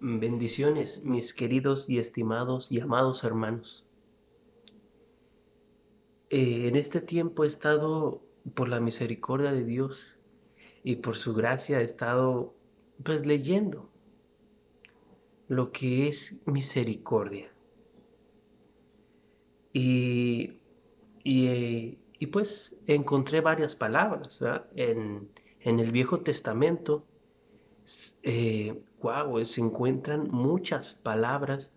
Bendiciones, mis queridos y estimados y amados hermanos. En este tiempo he estado, por la misericordia de Dios y por su gracia, he estado pues leyendo lo que es misericordia. Y, y pues encontré varias palabras, ¿verdad? En el Viejo Testamento. Wow, se encuentran muchas palabras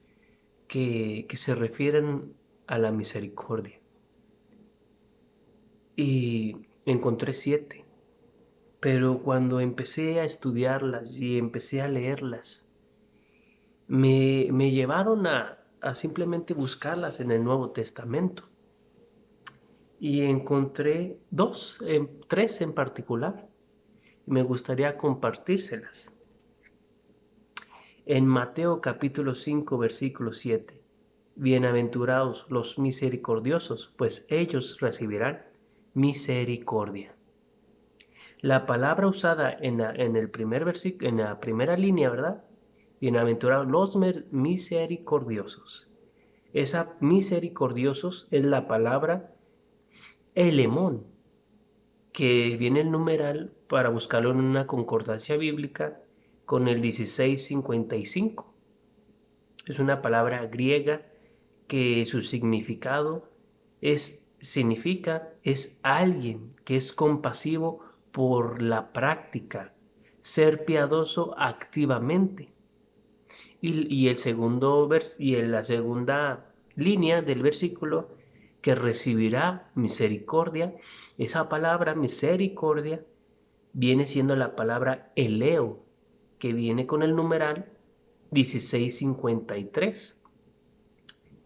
que se refieren a la misericordia. Y encontré 7. Pero cuando empecé a estudiarlas y empecé a leerlas, me llevaron a simplemente buscarlas en el Nuevo Testamento. Y encontré tres en particular. Me gustaría compartírselas. En Mateo capítulo 5, versículo 7. Bienaventurados los misericordiosos, pues ellos recibirán misericordia. La palabra usada en el primer versículo, en la primera línea, ¿verdad? Bienaventurados los misericordiosos. Esa misericordiosos es la palabra elemón, que viene el numeral para buscarlo en una concordancia bíblica con el 1655. Es una palabra griega que su significado es alguien que es compasivo por la práctica, ser piadoso activamente. Y en la segunda línea del versículo, que recibirá misericordia, esa palabra misericordia viene siendo la palabra eleo, que viene con el numeral 1653,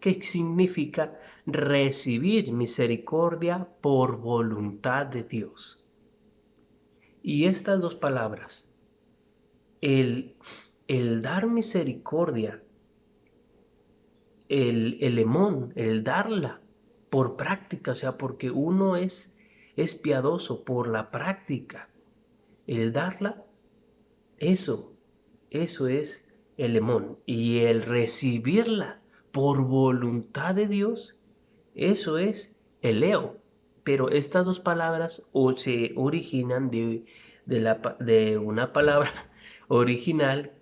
que significa recibir misericordia por voluntad de Dios. Y estas dos palabras, el, el dar misericordia, el emón, el darla por práctica, o sea, porque uno es piadoso por la práctica, el darla, eso, eso es el emón. Y el recibirla por voluntad de Dios, eso es eleo. Pero estas dos palabras se originan de una palabra original,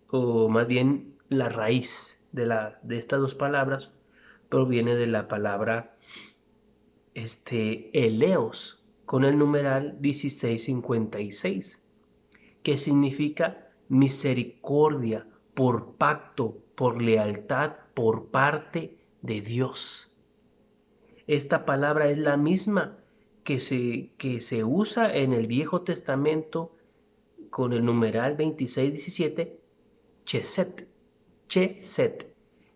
o más bien la raíz de estas dos palabras proviene de la palabra eleos, con el numeral 1656, que significa misericordia por pacto, por lealtad, por parte de Dios. Esta palabra es la misma que se usa en el Viejo Testamento con el numeral 2617, Chesed, Chesed,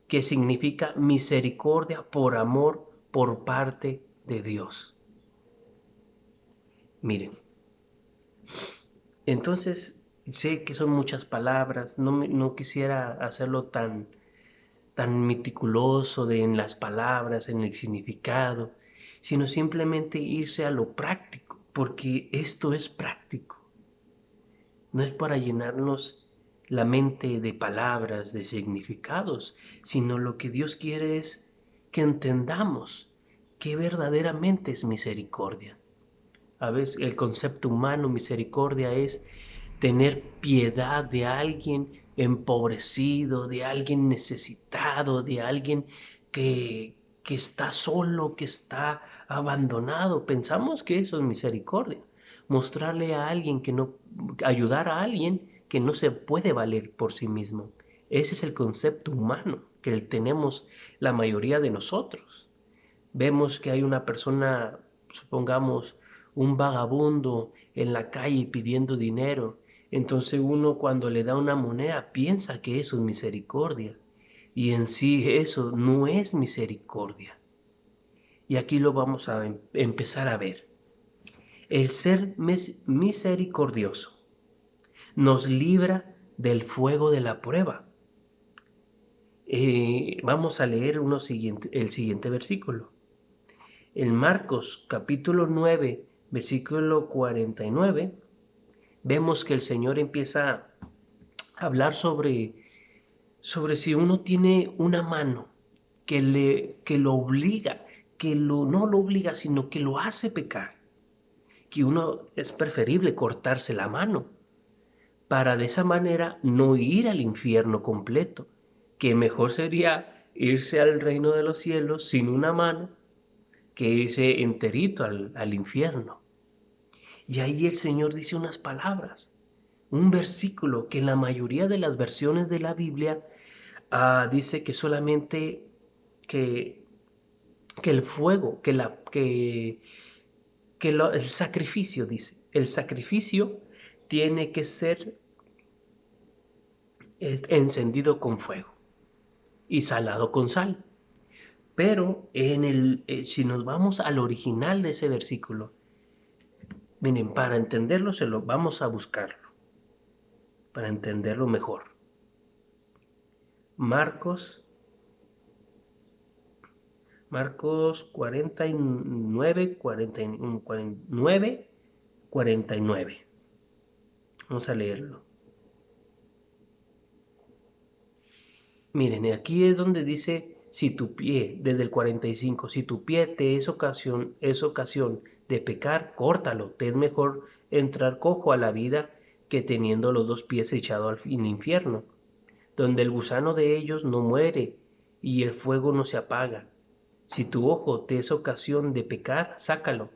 que significa misericordia por amor por parte de Dios. Miren, entonces sé que son muchas palabras, no quisiera hacerlo tan meticuloso en las palabras, en el significado, sino simplemente irse a lo práctico, porque esto es práctico. No es para llenarnos la mente de palabras, de significados, sino lo que Dios quiere es que entendamos que verdaderamente es misericordia. A veces el concepto humano misericordia es tener piedad de alguien empobrecido, de alguien necesitado, de alguien que está solo, que está abandonado. Pensamos que eso es misericordia. Mostrarle a alguien que no, ayudar a alguien que no se puede valer por sí mismo. Ese es el concepto humano que tenemos la mayoría de nosotros. Vemos que hay una persona, supongamos, un vagabundo en la calle pidiendo dinero. Entonces uno cuando le da una moneda piensa que eso es misericordia. Y en sí eso no es misericordia. Y aquí lo vamos a empezar a ver. El ser misericordioso nos libra del fuego de la prueba. Vamos a leer el siguiente versículo. En Marcos capítulo 9, versículo 49, vemos que el Señor empieza hablar sobre si uno tiene una mano que lo obliga, no lo obliga, sino que lo hace pecar, que uno es preferible cortarse la mano para de esa manera no ir al infierno completo, que mejor sería irse al reino de los cielos sin una mano que irse enterito al infierno. Y ahí el Señor dice unas palabras, un versículo que en la mayoría de las versiones de la Biblia dice que solamente que, que el fuego, el sacrificio, dice, el sacrificio tiene que ser encendido con fuego y salado con sal. Pero si nos vamos al original de ese versículo, miren, para entenderlo vamos a buscarlo, para entenderlo mejor. Marcos 49, 49. Vamos a leerlo. Miren, aquí es donde dice, si tu pie, desde el 45, si tu pie te es ocasión de pecar, córtalo. Te es mejor entrar cojo a la vida que teniendo los dos pies echado al infierno, donde el gusano de ellos no muere y el fuego no se apaga. Si tu ojo te es ocasión de pecar, sácalo.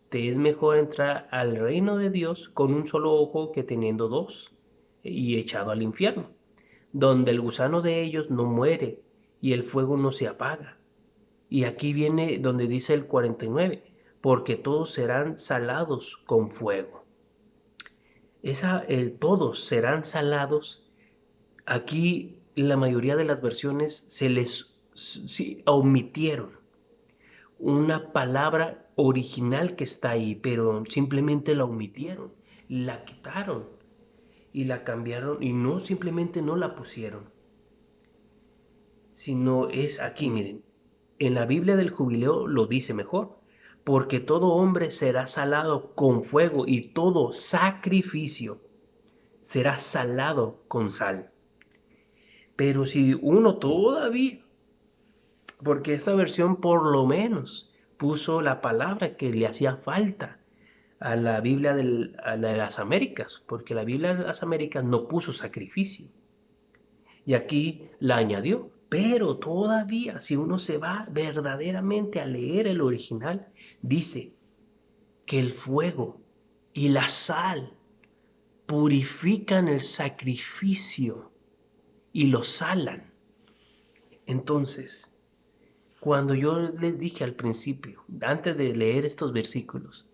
Te es mejor entrar al reino de Dios con un solo ojo que teniendo dos y echado al infierno, donde el gusano de ellos no muere y el fuego no se apaga. Y aquí viene donde dice el 49, porque todos serán salados con fuego. Todos serán salados. Aquí la mayoría de las versiones omitieron una palabra original que está ahí, pero simplemente la omitieron, la quitaron y la cambiaron y no simplemente no la pusieron, sino es aquí, miren, en la Biblia del Jubileo lo dice mejor, porque todo hombre será salado con fuego y todo sacrificio será salado con sal. Pero si uno todavía, porque esta versión por lo menos puso la palabra que le hacía falta a la Biblia de las Américas, porque la Biblia de las Américas no puso sacrificio. Y aquí la añadió. Pero todavía, si uno se va verdaderamente a leer el original, dice que el fuego y la sal purifican el sacrificio y lo salan. Entonces, cuando yo les dije al principio, antes de leer estos versículos,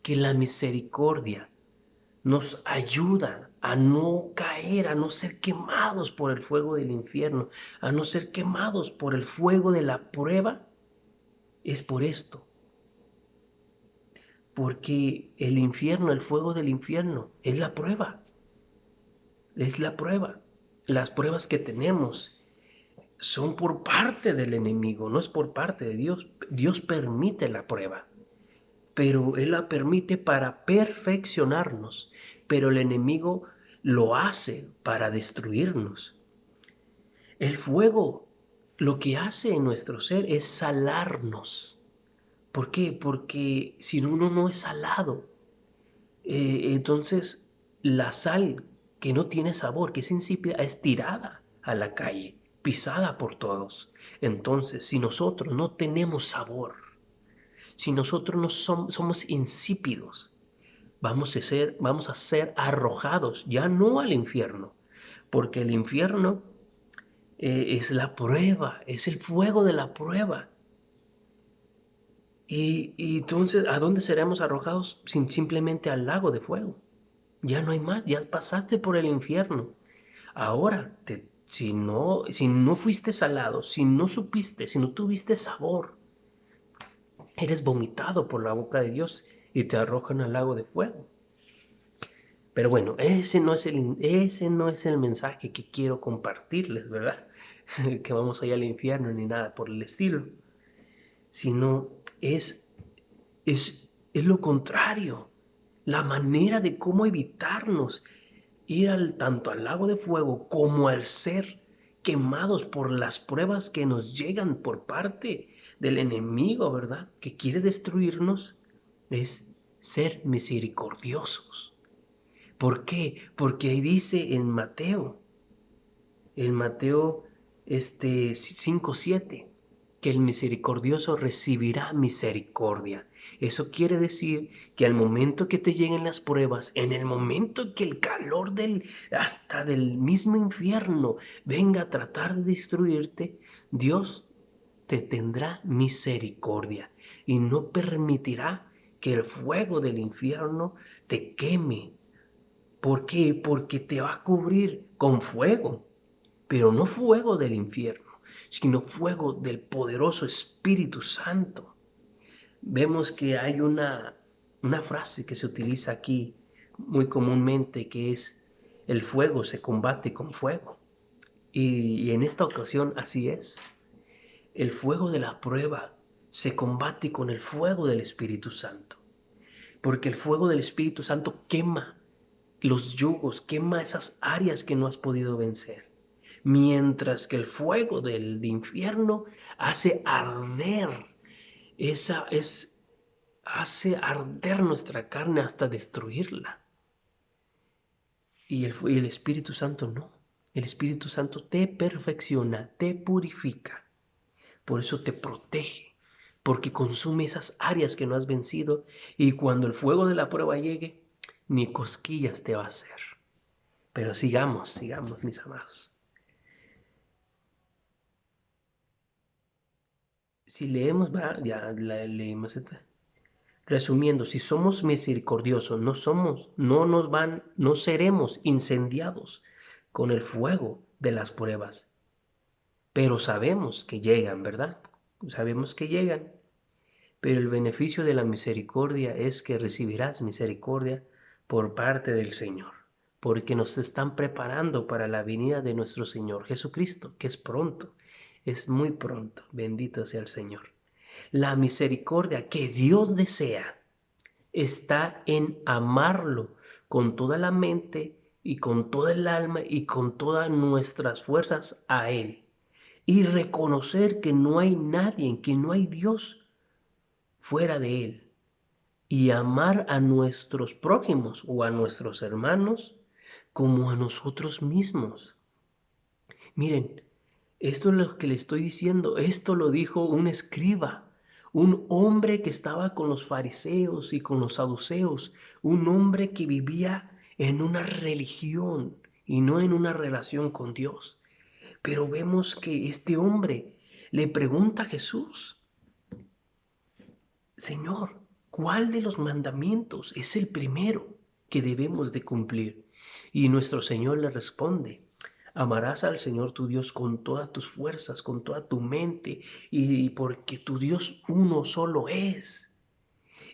que la misericordia nos ayuda a no caer, a no ser quemados por el fuego del infierno, a no ser quemados por el fuego de la prueba, es por esto. Porque el infierno, el fuego del infierno, es la prueba. Es la prueba. Las pruebas que tenemos son por parte del enemigo, no es por parte de Dios. Dios permite la prueba, pero Él la permite para perfeccionarnos, pero el enemigo lo hace para destruirnos. El fuego lo que hace en nuestro ser es salarnos. ¿Por qué? Porque si uno no es salado, entonces la sal que no tiene sabor, que es insípida, es tirada a la calle, pisada por todos. Entonces, si nosotros no tenemos sabor, si nosotros no somos insípidos, vamos a ser arrojados, ya no al infierno, porque el infierno es la prueba, es el fuego de la prueba. Y entonces, ¿a dónde seremos arrojados? Simplemente al lago de fuego. Ya no hay más, ya pasaste por el infierno. Ahora, si no fuiste salado, si no supiste, si no tuviste sabor, eres vomitado por la boca de Dios y te arrojan al lago de fuego. Pero bueno, ese no es el mensaje que quiero compartirles, ¿verdad? Que vamos a ir al infierno ni nada por el estilo. Sino es lo contrario. La manera de cómo evitarnos tanto al lago de fuego como al ser quemados por las pruebas que nos llegan por parte del enemigo, ¿verdad? Que quiere destruirnos, es ser misericordiosos. ¿Por qué? Porque ahí dice en Mateo 5:7, que el misericordioso recibirá misericordia. Eso quiere decir que al momento que te lleguen las pruebas, en el momento que el calor hasta del mismo infierno venga a tratar de destruirte, Dios te tendrá misericordia y no permitirá que el fuego del infierno te queme. ¿Por qué? Porque te va a cubrir con fuego, pero no fuego del infierno, sino fuego del poderoso Espíritu Santo. Vemos que hay una frase que se utiliza aquí muy comúnmente, que es: el fuego se combate con fuego. Y en esta ocasión así es. El fuego de la prueba se combate con el fuego del Espíritu Santo, porque el fuego del Espíritu Santo quema los yugos, quema esas áreas que no has podido vencer. Mientras que el fuego del infierno hace arder, hace arder nuestra carne hasta destruirla. Y el Espíritu Santo no. El Espíritu Santo te perfecciona, te purifica. Por eso te protege, porque consume esas áreas que no has vencido. Y cuando el fuego de la prueba llegue, ni cosquillas te va a hacer. Pero sigamos, mis amados. Si leemos, ya leímos esta. Resumiendo, si somos misericordiosos, no seremos incendiados con el fuego de las pruebas. Pero sabemos que llegan, ¿verdad? Sabemos que llegan. Pero el beneficio de la misericordia es que recibirás misericordia por parte del Señor, porque nos están preparando para la venida de nuestro Señor Jesucristo, que es pronto, es muy pronto. Bendito sea el Señor. La misericordia que Dios desea está en amarlo con toda la mente y con toda el alma y con todas nuestras fuerzas a Él. Y reconocer que no hay nadie, que no hay Dios fuera de Él. Y amar a nuestros prójimos o a nuestros hermanos como a nosotros mismos. Miren, esto es lo que le estoy diciendo. Esto lo dijo un escriba, un hombre que estaba con los fariseos y con los saduceos, un hombre que vivía en una religión y no en una relación con Dios. Pero vemos que este hombre le pregunta a Jesús: Señor, ¿cuál de los mandamientos es el primero que debemos de cumplir? Y nuestro Señor le responde: amarás al Señor tu Dios con todas tus fuerzas, con toda tu mente, y porque tu Dios uno solo es.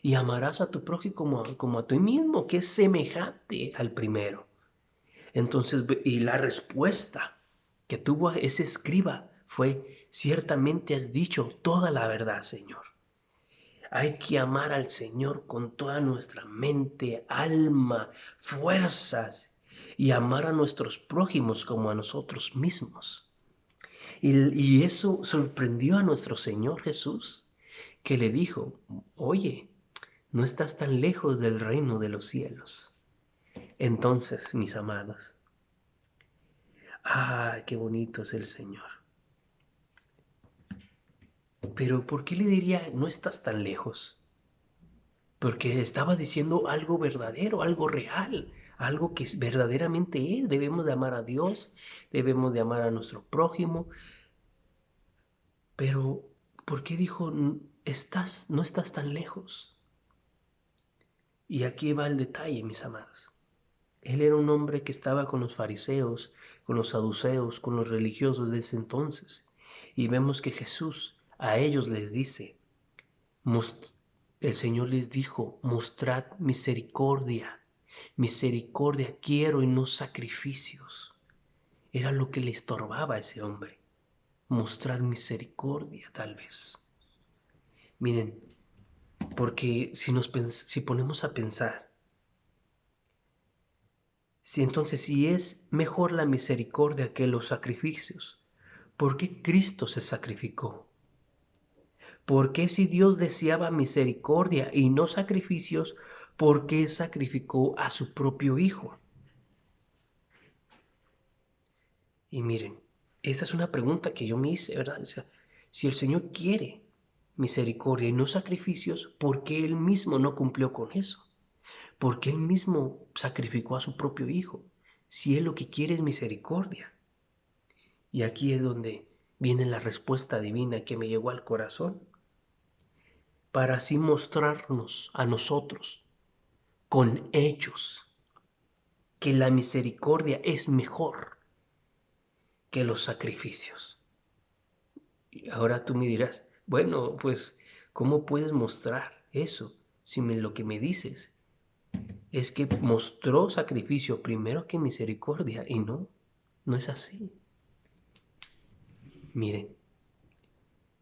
Y amarás a tu prójimo como a ti mismo, que es semejante al primero. Entonces, y la respuesta que tuvo ese escriba fue: ciertamente has dicho toda la verdad, Señor. Hay que amar al Señor con toda nuestra mente, alma, fuerzas, y amar a nuestros prójimos como a nosotros mismos. Y eso sorprendió a nuestro Señor Jesús, que le dijo: oye, no estás tan lejos del reino de los cielos. Entonces, mis amados, qué bonito es el Señor. Pero ¿por qué le diría no estás tan lejos? Porque estaba diciendo algo verdadero, algo real, algo que verdaderamente es. Debemos de amar a Dios, debemos de amar a nuestro prójimo. Pero ¿por qué dijo no estás tan lejos? Y aquí va el detalle, mis amados. Él era un hombre que estaba con los fariseos, con los saduceos, con los religiosos de ese entonces. Y vemos que Jesús a ellos les dice: el Señor les dijo, mostrad misericordia. Misericordia quiero y no sacrificios. Era lo que le estorbaba a ese hombre. Mostrar misericordia, tal vez. Miren, porque si ponemos a pensar, Si es mejor la misericordia que los sacrificios, ¿por qué Cristo se sacrificó? ¿Por qué si Dios deseaba misericordia y no sacrificios, por qué sacrificó a su propio Hijo? Y miren, esta es una pregunta que yo me hice, ¿verdad? O sea, si el Señor quiere misericordia y no sacrificios, ¿por qué Él mismo no cumplió con eso? ¿Por qué Él mismo sacrificó a su propio Hijo? Si Él lo que quiere es misericordia. Y aquí es donde viene la respuesta divina que me llegó al corazón, para así mostrarnos a nosotros con hechos que la misericordia es mejor que los sacrificios. Y ahora tú me dirás, bueno, pues, ¿cómo puedes mostrar eso si lo que me dices es que mostró sacrificio primero que misericordia? Y no, no es así. Miren,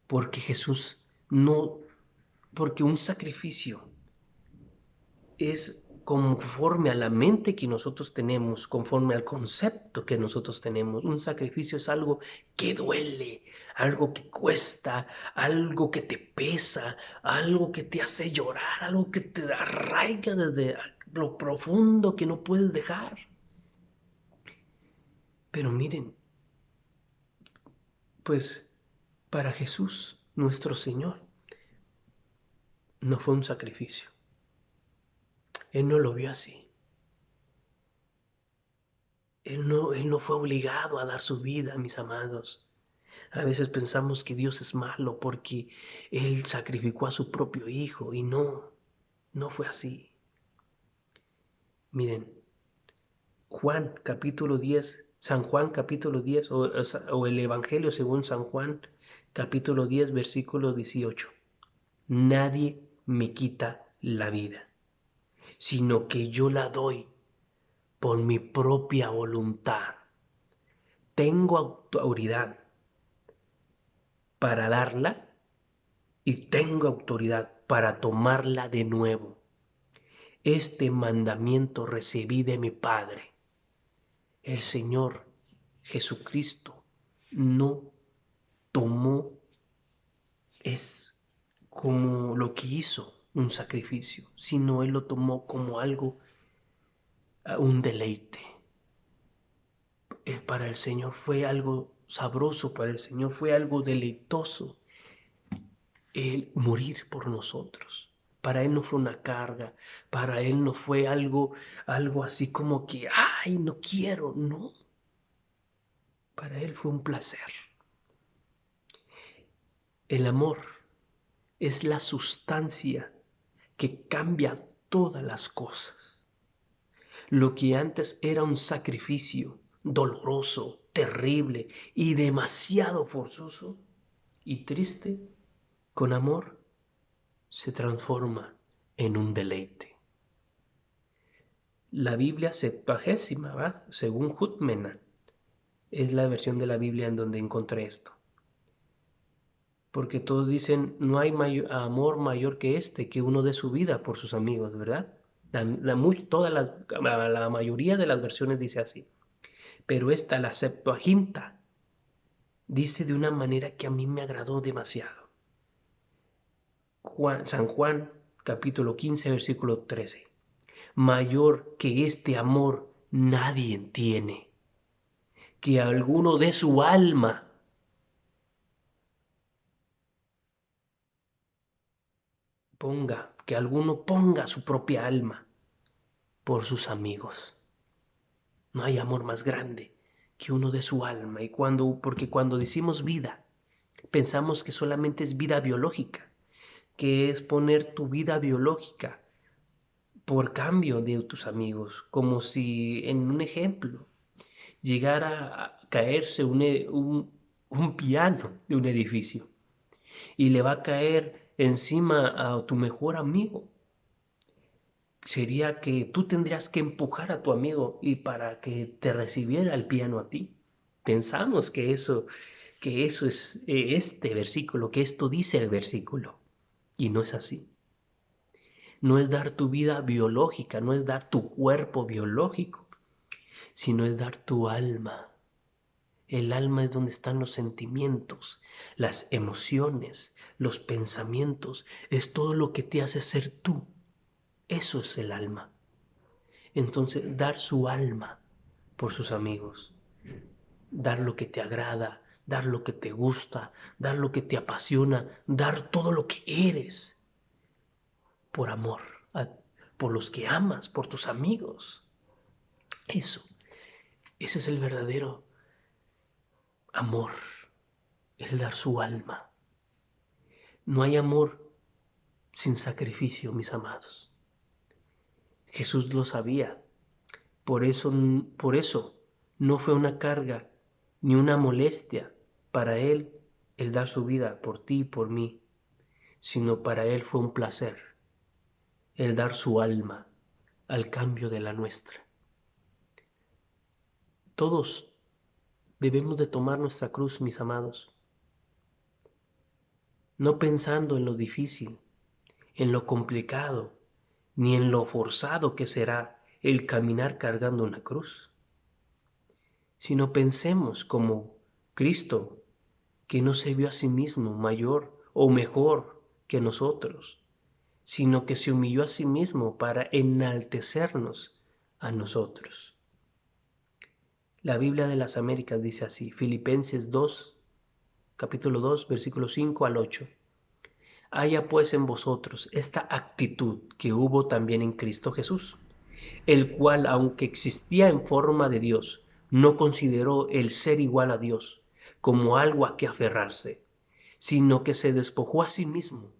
porque Jesús no, porque un sacrificio es conforme a la mente que nosotros tenemos, conforme al concepto que nosotros tenemos. Un sacrificio es algo que duele, algo que cuesta, algo que te pesa, algo que te hace llorar, algo que te arraiga desde lo profundo que no puedes dejar. Pero miren, pues para Jesús, nuestro Señor, no fue un sacrificio. Él no lo vio así. Él no fue obligado a dar su vida, mis amados. A veces pensamos que Dios es malo porque Él sacrificó a su propio Hijo y no, no fue así. Miren, Juan capítulo 10, San Juan capítulo 10 o el Evangelio según San Juan capítulo 10 versículo 18. Nadie me quita la vida, sino que yo la doy por mi propia voluntad. Tengo autoridad para darla y tengo autoridad para tomarla de nuevo. Este mandamiento recibí de mi Padre. El Señor Jesucristo no tomó, es como lo que hizo un sacrificio, sino Él lo tomó como algo, un deleite. Para el Señor fue algo sabroso, para el Señor fue algo deleitoso el morir por nosotros. Para Él no fue una carga, para Él no fue algo así como que, ay, no quiero, no. Para Él fue un placer. El amor es la sustancia que cambia todas las cosas. Lo que antes era un sacrificio doloroso, terrible y demasiado forzoso y triste, con amor se transforma en un deleite. La Biblia Septuagésima, ¿verdad? Según Hutmena, es la versión de la Biblia en donde encontré esto. Porque todos dicen, no hay amor mayor que este, que uno dé su vida por sus amigos, ¿verdad? La mayoría de las versiones dice así. Pero esta, la Septuaginta, dice de una manera que a mí me agradó demasiado. San Juan, capítulo 15, versículo 13. Mayor que este amor nadie tiene, que alguno dé su alma que alguno ponga su propia alma por sus amigos. No hay amor más grande que uno de su alma. Porque cuando decimos vida, pensamos que solamente es vida biológica, que es poner tu vida biológica por cambio de tus amigos, como si en un ejemplo llegara a caerse un piano de un edificio y le va a caer encima a tu mejor amigo. Sería que tú tendrías que empujar a tu amigo y para que te recibiera el piano a ti. Pensamos que eso es este versículo, que esto dice el versículo, y no es así. No es dar tu vida biológica, no es dar tu cuerpo biológico, sino es dar tu alma. El alma es donde están los sentimientos, las emociones, los pensamientos, es todo lo que te hace ser tú. Eso es el alma. Entonces, dar su alma por sus amigos, dar lo que te agrada, dar lo que te gusta, dar lo que te apasiona, dar todo lo que eres por amor, por los que amas, por tus amigos. Ese es el verdadero amor, el dar su alma. No hay amor sin sacrificio, mis amados. Jesús lo sabía. Por eso no fue una carga ni una molestia para Él el dar su vida por ti y por mí, sino para Él fue un placer el dar su alma al cambio de la nuestra. Todos debemos de tomar nuestra cruz, mis amados, no pensando en lo difícil, en lo complicado, ni en lo forzado que será el caminar cargando una cruz, sino pensemos como Cristo, que no se vio a sí mismo mayor o mejor que nosotros, sino que se humilló a sí mismo para enaltecernos a nosotros. La Biblia de las Américas dice así, Filipenses 2, capítulo 2, versículo 5 al 8. Haya pues en vosotros esta actitud que hubo también en Cristo Jesús, el cual, aunque existía en forma de Dios, no consideró el ser igual a Dios como algo a que aferrarse, sino que se despojó a sí mismo,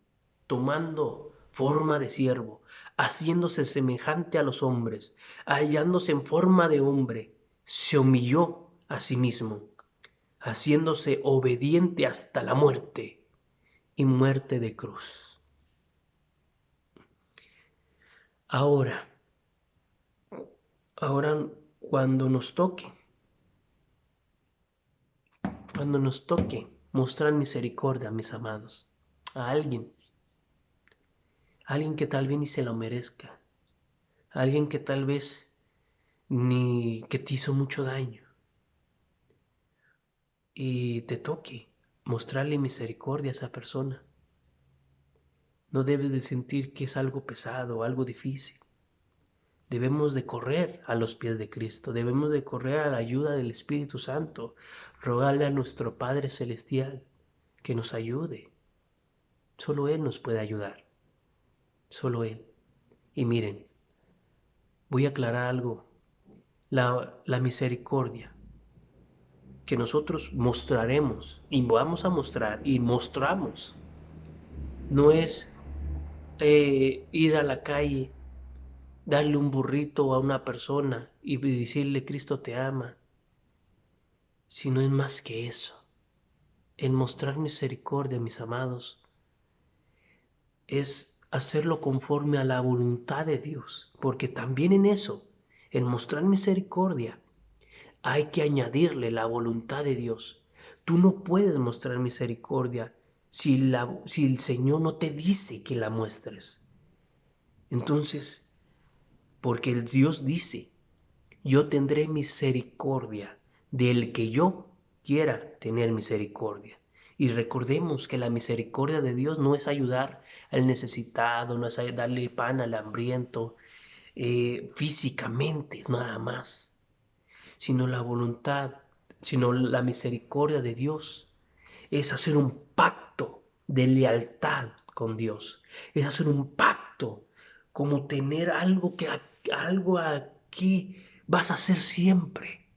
tomando forma de siervo, haciéndose semejante a los hombres, hallándose en forma de hombre, se humilló a sí mismo, haciéndose obediente hasta la muerte y muerte de cruz. Ahora, ahora cuando nos toque mostrar misericordia, mis amados, a alguien que tal vez ni se lo merezca, alguien que tal vez ni que te hizo mucho daño, y te toque mostrarle misericordia a esa persona. No debes de sentir que es algo pesado, algo difícil. Debemos de correr a los pies de Cristo, debemos de correr a la ayuda del Espíritu Santo, rogarle a nuestro Padre Celestial que nos ayude. Solo Él nos puede ayudar, solo Él. Y miren, voy a aclarar algo. La misericordia que nosotros mostraremos y vamos a mostrar y mostramos no es ir a la calle, darle un burrito a una persona y decirle Cristo te ama, sino es más que eso. El mostrar misericordia, mis amados, es hacerlo conforme a la voluntad de Dios, porque también en eso, el mostrar misericordia, hay que añadirle la voluntad de Dios. Tú no puedes mostrar misericordia si el Señor no te dice que la muestres. Entonces, porque el Dios dice, yo tendré misericordia del que yo quiera tener misericordia. Y recordemos que la misericordia de Dios no es ayudar al necesitado, no es darle pan al hambriento físicamente, nada más, sino la voluntad, sino la misericordia de Dios es hacer un pacto de lealtad con Dios, es hacer un pacto como tener algo aquí vas a hacer siempre.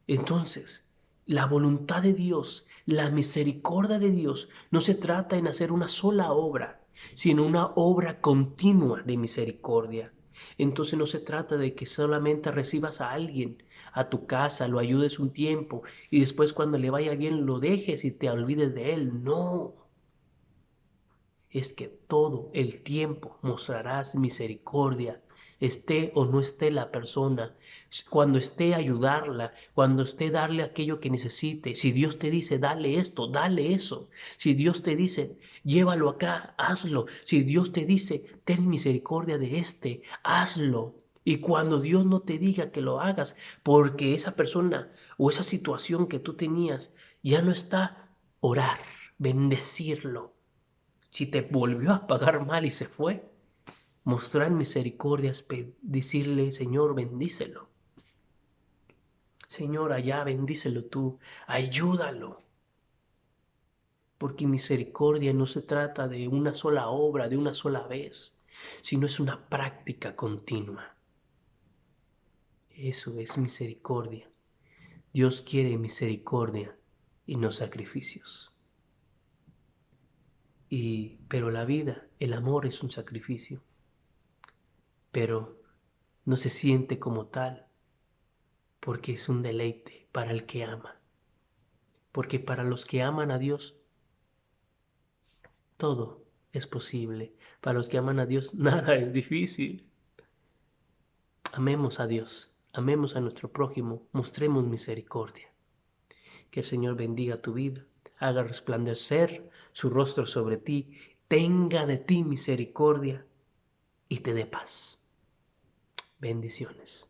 Entonces, la voluntad de Dios, la misericordia de Dios, no se trata en hacer una sola obra, sino una obra continua de misericordia. Entonces no se trata de que solamente recibas a alguien a tu casa, lo ayudes un tiempo y después cuando le vaya bien lo dejes y te olvides de él. No, es que todo el tiempo mostrarás misericordia, esté o no esté la persona, cuando esté ayudarla, cuando esté darle aquello que necesite. Si Dios te dice, dale esto, dale eso. Si Dios te dice, llévalo acá, hazlo. Si Dios te dice, ten misericordia de hazlo. Y cuando Dios no te diga que lo hagas, porque esa persona o esa situación que tú tenías ya no está, orar, bendecirlo. Si te volvió a pagar mal y se fue, mostrar misericordia, decirle, Señor, bendícelo. Señor, allá bendícelo tú, ayúdalo. Porque misericordia no se trata de una sola obra, de una sola vez, sino es una práctica continua. Eso es misericordia. Dios quiere misericordia y no sacrificios. Pero la vida, el amor es un sacrificio, pero no se siente como tal porque es un deleite para el que ama. Porque para los que aman a Dios, todo es posible. Para los que aman a Dios, nada es difícil. Amemos a Dios, amemos a nuestro prójimo, mostremos misericordia. Que el Señor bendiga tu vida, haga resplandecer su rostro sobre ti, tenga de ti misericordia y te dé paz. Bendiciones.